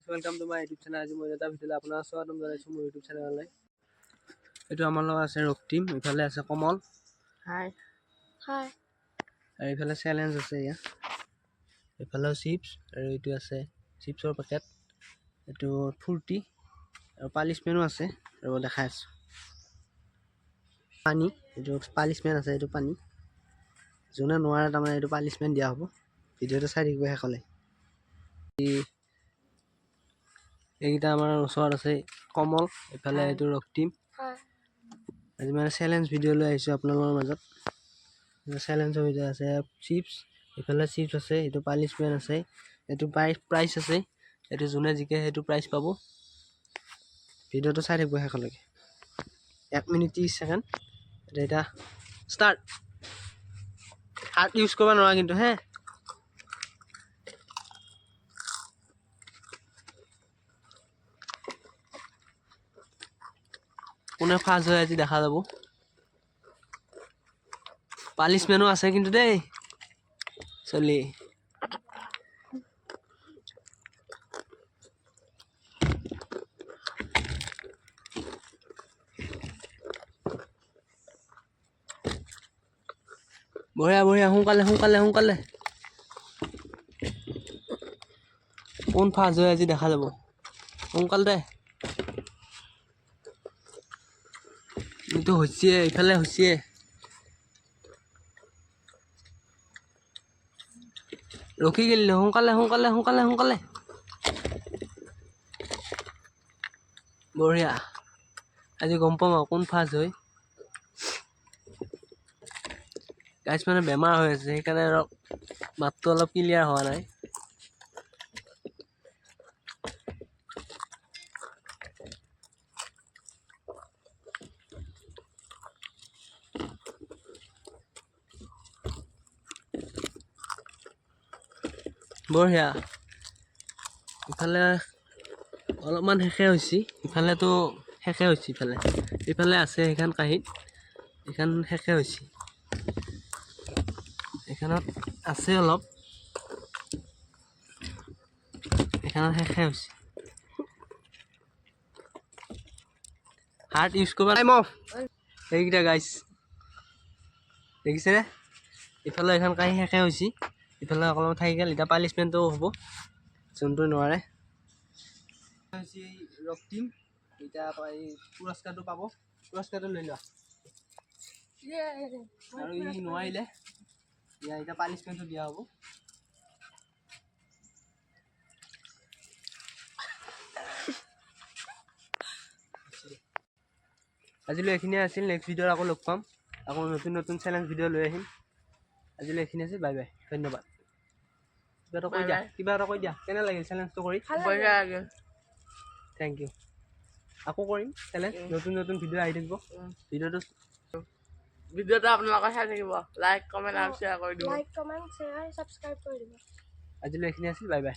Welcome to my YouTube channel. आज मैं এটা ভিডিওলে আপোনাৰ স্বাগতম জনাইছোঁ মোৰ यूट्यूब চেনেললৈ। এইটো আমাৰ লগত আছে ৰক্তিম, ইফালে আছে কমল। হাই হাই। আৰু ইফালে চ্যালেঞ্জ আছে ইয়া। ইফালে চিপছ আৰু এইটো আছে চিপছৰ পেকেট। এইটো ফুৰ্তি আৰু পালিশমেনো আছে আৰু দেখাই আছো। পানী এইটো পালিশমেন আছে, এইটো পানী। যোনে নোৱাৰে তাৰমানে এইটো পালিশমেন দিয়া হ'ব। ভিডিওটো চাই থাকিব শেষলৈ। এইকেইটা আমাৰ ওচৰত আছে কমল, ইফালে এইটো ৰক্তিম। আজি মানে চ্যালেঞ্জ ভিডিও লৈ আহিছোঁ আপোনালোকৰ মাজত। চ্যালেঞ্জৰ ভিডিও আছে চিপছ, ইফালে চিপছ আছে, এইটো পালিশমেন আছে, এইটো প্ৰাইচ আছে। এইটো যোনে জিকে সেইটো প্ৰাইচ পাব। ভিডিওটো চাই থাকিব শেষলৈকে। 1 মিনিট 30 সেকেন্ড। এটা ষ্টাৰ্ট। হাত ইউজ কৰিব নোৱাৰা কিন্তু হে। কোনে ফাৰ্ষ্ট হয় আজি দেখা যাব। পালিশমেনো আছে কিন্তু দেই চলি। বঢ়িয়া বঢ়িয়া, সোনকালে সোনকালে সোনকালে। কোন ফাৰ্ষ্ট হয় আজি দেখা যাব। সোনকালে এইটো হৈছে, ইফালে হৈছে। ৰখি গেলি সোনকালে সোনকালে সোনকালে সোনকালে। বঢ়িয়া, আজি গম পাম আৰু কোন ফাৰ্ষ্ট হয়। গাইজ মানে বেমাৰ হৈ আছে সেইকাৰণে মাতটো অলপ ক্লিয়াৰ হোৱা নাই। বঢ়িয়া, ইফালে অলপমান শেষে হৈছে, ইফালেতো শেষে হৈছে। ইফালে আছে সেইখন কাঁহীত, এইখন শেষে হৈছে। এইখনত আছে অলপ, এইখনত শেষে হৈছে। হাৰ্ট ইউজ কৰিব টাইম অফ। এইকেইটা গাইছ দেখিছেনে? ইফালে এখন কাঁহী শেষে হৈছে, ইফালে অকলমান থাকি গ'ল। এতিয়া পালিশমেণ্টটো হ'ব যোনটো নোৱাৰে। ৰক্তিম এতিয়া এই পুৰস্কাৰটো পাব। পুৰস্কাৰটো লৈ লোৱা। আৰু ই নোৱাৰিলে এতিয়া পানিছমেণ্টটো দিয়া হ'ব। আজিলৈ এইখিনিয়ে আছিল। নেক্সট ভিডিঅ'ত আকৌ লগ পাম। আকৌ নতুন নতুন চেলেঞ্জ ভিডিঅ' লৈ আহিম। আজিলৈ এইখিনি আছিল। বাই বাই, ধন্যবাদ। কিবা এটা কৈ দিয়া, কেনে লাগিল চেলেঞ্জটো কৰি? Thank you. আকৌ কৰিম চেলেঞ্জ, নতুন নতুন ভিডিঅ' আহি থাকিব। ভিডিঅ'টো আপোনালোকে চাই থাকিব। লাইক কমেণ্ট আৰু শ্বেয়াৰ কৰি দিব। লাইক কমেণ্ট শ্বেয়াৰ সাবস্ক্ৰাইব কৰি দিব। আজিলৈ এইখিনি আছিল। Bye bye.